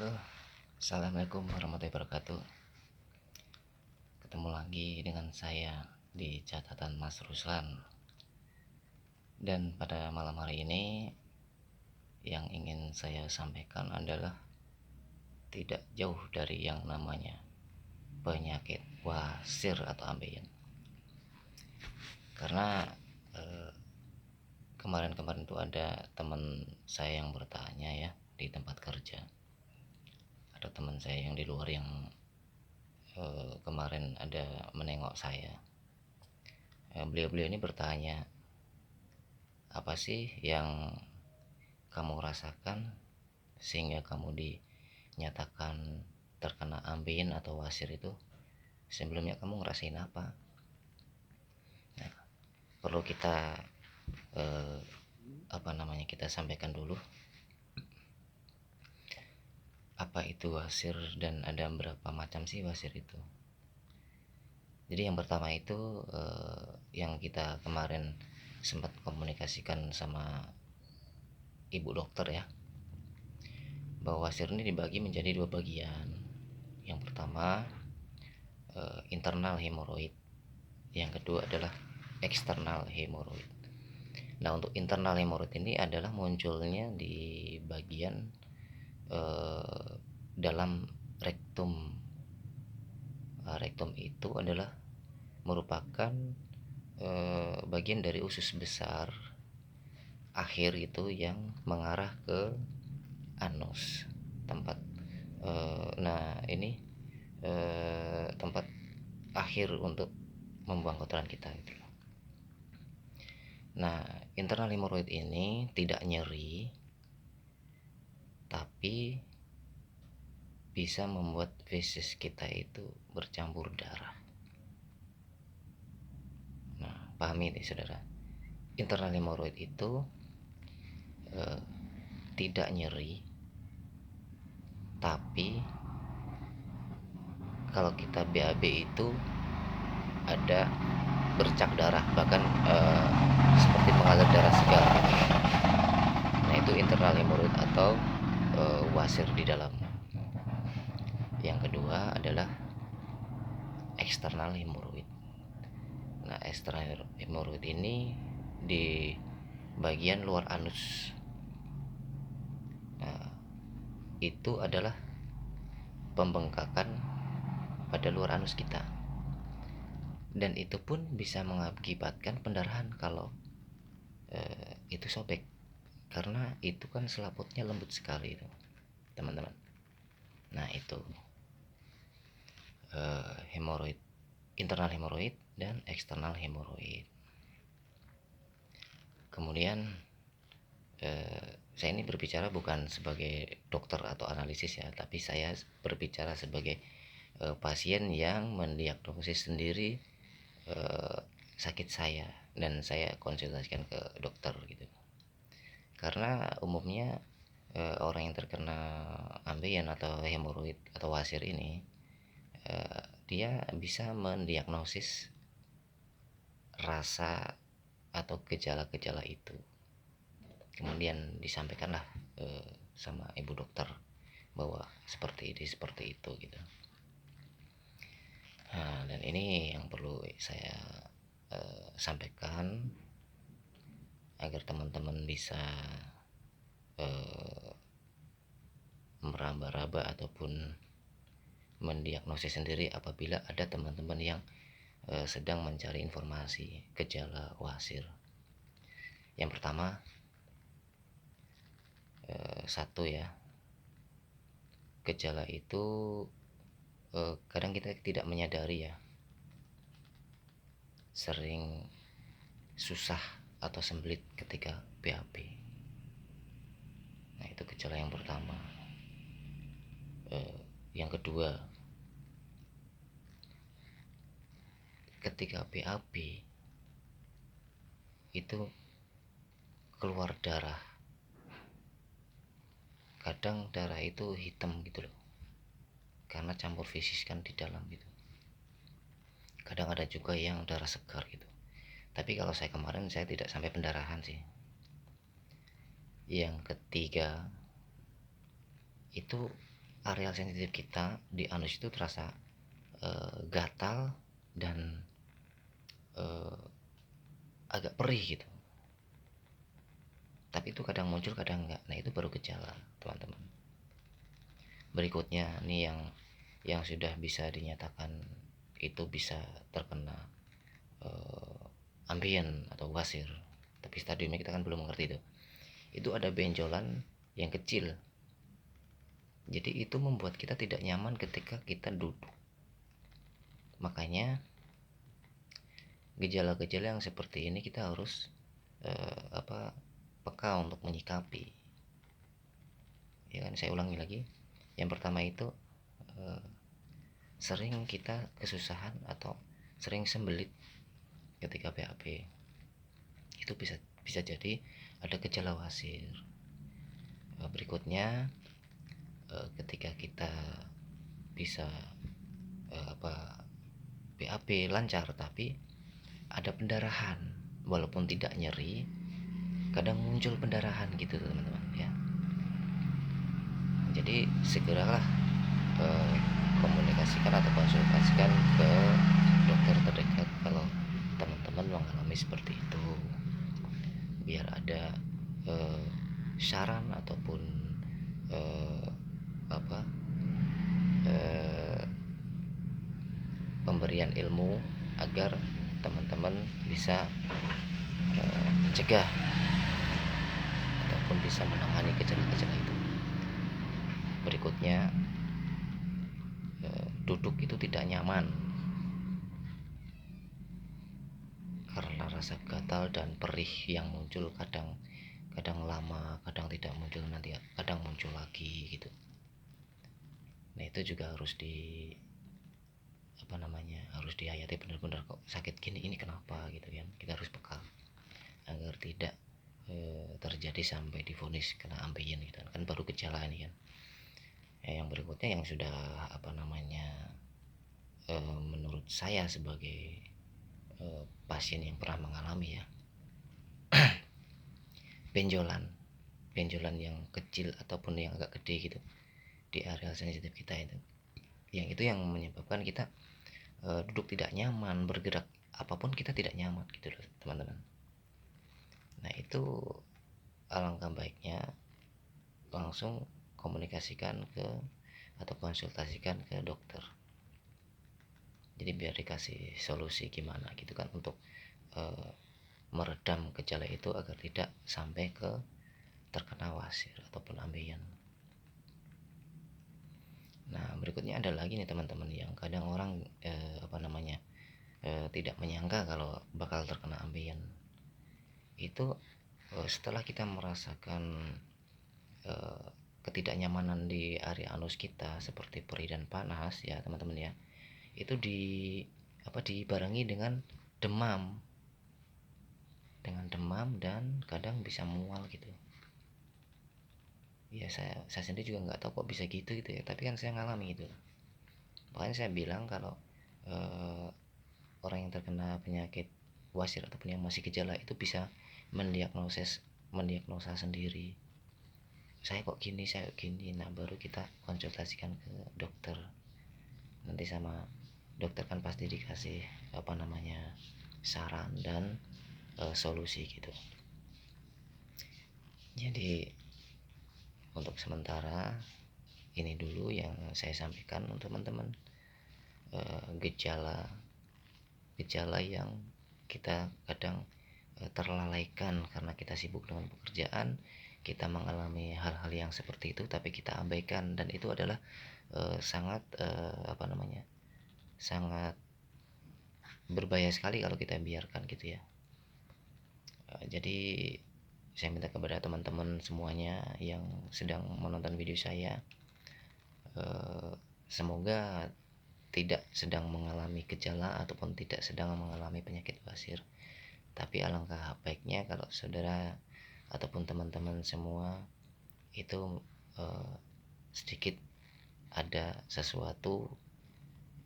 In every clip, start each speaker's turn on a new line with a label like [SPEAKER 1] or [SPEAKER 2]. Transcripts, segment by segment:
[SPEAKER 1] Halo, assalamualaikum warahmatullahi wabarakatuh. Ketemu lagi dengan saya di catatan Mas Ruslan. Dan pada malam hari ini yang ingin saya sampaikan adalah tidak jauh dari yang namanya penyakit wasir atau ambeien. Karena kemarin-kemarin itu ada teman saya yang bertanya ya di tempat kerja. Ada teman saya yang di luar yang kemarin ada menengok saya. Beliau-beliau ini bertanya, apa sih yang kamu rasakan sehingga kamu dinyatakan terkena ambeien atau wasir itu? Sebelumnya kamu ngerasain apa? Nah, perlu kita kita sampaikan dulu apa itu wasir dan ada berapa macam sih wasir itu. Jadi yang pertama itu yang kita kemarin sempat komunikasikan sama ibu dokter ya, bahwa wasir ini dibagi menjadi dua bagian. Yang pertama internal hemoroid, yang kedua adalah eksternal hemoroid. Nah, untuk internal hemoroid ini adalah munculnya di bagian dalam rektum. Rektum itu adalah merupakan bagian dari usus besar akhir itu yang mengarah ke anus, tempat tempat akhir untuk membuang kotoran kita gitu. Nah, internal hemoroid ini tidak nyeri, tapi bisa membuat feses kita itu bercampur darah. Nah, pahami nih saudara, internal hemoroid itu tidak nyeri, tapi kalau kita BAB itu ada bercak darah, bahkan seperti mengalir darah segar. Nah, itu internal hemoroid atau wasir di dalam. Yang kedua adalah eksternal hemoroid. Nah, eksternal hemoroid ini di bagian luar anus. Nah, itu adalah pembengkakan pada luar anus kita, dan itu pun bisa mengakibatkan pendarahan kalau itu sobek, karena itu kan selaputnya lembut sekali itu teman-teman. Nah, itu hemoroid, internal hemoroid dan eksternal hemoroid. Kemudian saya ini berbicara bukan sebagai dokter atau analisis ya, tapi saya berbicara sebagai pasien yang mendiagnosis sendiri sakit saya, dan saya konsultasikan ke dokter gitu. Karena umumnya orang yang terkena ambeien atau hemoroid atau wasir ini dia bisa mendiagnosis rasa atau gejala-gejala itu, kemudian disampaikanlah sama ibu dokter bahwa seperti itu gitu. Nah, dan ini yang perlu saya sampaikan agar teman-teman bisa meraba-raba ataupun mendiagnosis sendiri apabila ada teman-teman yang sedang mencari informasi gejala wasir. Yang pertama, satu ya, gejala itu kadang kita tidak menyadari ya, sering susah atau sembelit ketika BAB. Nah, itu gejala yang pertama. Yang kedua, ketika BAB itu keluar darah, kadang darah itu hitam gitu loh, karena campur fesis kan di dalam gitu. Kadang ada juga yang darah segar gitu, tapi kalau saya kemarin saya tidak sampai pendarahan sih. Yang ketiga itu area sensitif kita di anus itu terasa gatal dan agak perih gitu, tapi itu kadang muncul kadang enggak. Nah, itu baru gejala, teman-teman. Berikutnya nih yang sudah bisa dinyatakan itu bisa terkena ambien atau wasir, tapi stadiumnya kita kan belum mengerti itu ada benjolan yang kecil, jadi itu membuat kita tidak nyaman ketika kita duduk. Makanya gejala-gejala yang seperti ini kita harus peka untuk menyikapi, ya kan. Saya ulangi lagi, yang pertama itu sering kita kesusahan atau sering sembelit ketika BAB, itu bisa jadi ada gejala wasir. Berikutnya ketika kita bisa BAB lancar tapi ada pendarahan, walaupun tidak nyeri, kadang muncul pendarahan gitu, teman-teman ya. Jadi segeralah komunikasikan atau konsultasikan ke dokter terdekat kalau teman-teman mengalami seperti itu, biar ada saran ataupun pemberian ilmu agar teman-teman bisa mencegah ataupun bisa menangani gejala-gejala itu. Berikutnya, duduk itu tidak nyaman karena rasa gatal dan perih yang muncul kadang lama, kadang tidak muncul, nanti kadang muncul lagi gitu. Nah, itu juga harus harus dihayati benar-benar, kok sakit gini, ini kenapa gitu kan. Kita harus peka agar tidak terjadi sampai divonis kena ambien gitu kan, baru gejala ini kan. Yang berikutnya yang sudah menurut saya sebagai pasien yang pernah mengalami ya, benjolan yang kecil ataupun yang agak gede gitu di area sensitif kita itu, yang menyebabkan kita duduk tidak nyaman, bergerak apapun kita tidak nyaman gitu loh, teman-teman. Nah, itu alangkah baiknya langsung komunikasikan atau konsultasikan ke dokter, jadi biar dikasih solusi gimana gitu kan, untuk meredam gejala itu agar tidak sampai ke terkena wasir ataupun ambien. Nah, berikutnya ada lagi nih teman-teman, yang kadang orang tidak menyangka kalau bakal terkena ambien. Itu setelah kita merasakan ketidaknyamanan di area anus kita seperti perih dan panas ya, teman-teman ya, itu dibarengi dengan demam dan kadang bisa mual gitu ya. Saya sendiri juga nggak tahu kok bisa gitu ya, tapi kan saya ngalami gitu. Makanya saya bilang kalau orang yang terkena penyakit wasir ataupun yang masih gejala itu bisa mendiagnosa sendiri, saya kok gini. Nah, baru kita konsultasikan ke dokter, nanti sama dokter kan pasti dikasih saran dan solusi gitu. Jadi untuk sementara ini dulu yang saya sampaikan untuk teman-teman, gejala yang kita kadang terlalaikan karena kita sibuk dengan pekerjaan, kita mengalami hal-hal yang seperti itu tapi kita abaikan, dan itu adalah sangat sangat berbahaya sekali kalau kita biarkan gitu ya. Jadi saya minta kepada teman-teman semuanya yang sedang menonton video saya, semoga tidak sedang mengalami gejala ataupun tidak sedang mengalami penyakit wasir, tapi alangkah baiknya kalau saudara ataupun teman-teman semua itu sedikit ada sesuatu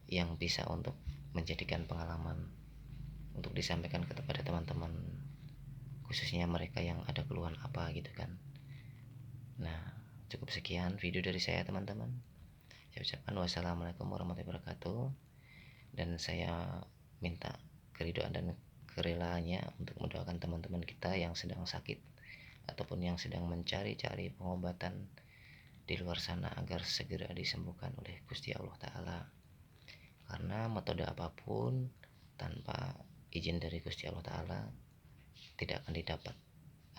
[SPEAKER 1] yang bisa untuk menjadikan pengalaman untuk disampaikan kepada teman-teman, khususnya mereka yang ada keluhan apa gitu kan. Nah, cukup sekian video dari saya, teman-teman. Saya ucapkan wassalamualaikum warahmatullahi wabarakatuh, dan saya minta keridhaan dan kerelaannya untuk mendoakan teman-teman kita yang sedang sakit ataupun yang sedang mencari-cari pengobatan di luar sana agar segera disembuhkan oleh Gusti Allah Ta'ala. Karena metode apapun tanpa izin dari Gusti Allah Ta'ala tidak akan didapat,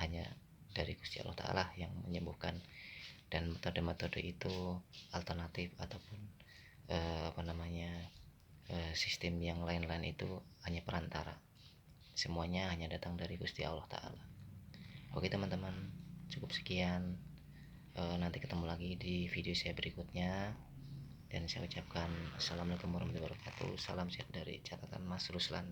[SPEAKER 1] hanya dari Gusti Allah Ta'ala yang menyembuhkan. Dan metode-metode itu alternatif ataupun sistem yang lain-lain itu hanya perantara, semuanya hanya datang dari Gusti Allah Ta'ala. Oke teman-teman, cukup sekian. Nanti ketemu lagi di video saya berikutnya, dan saya ucapkan assalamualaikum warahmatullahi wabarakatuh. Salam sehat dari catatan Mas Ruslan.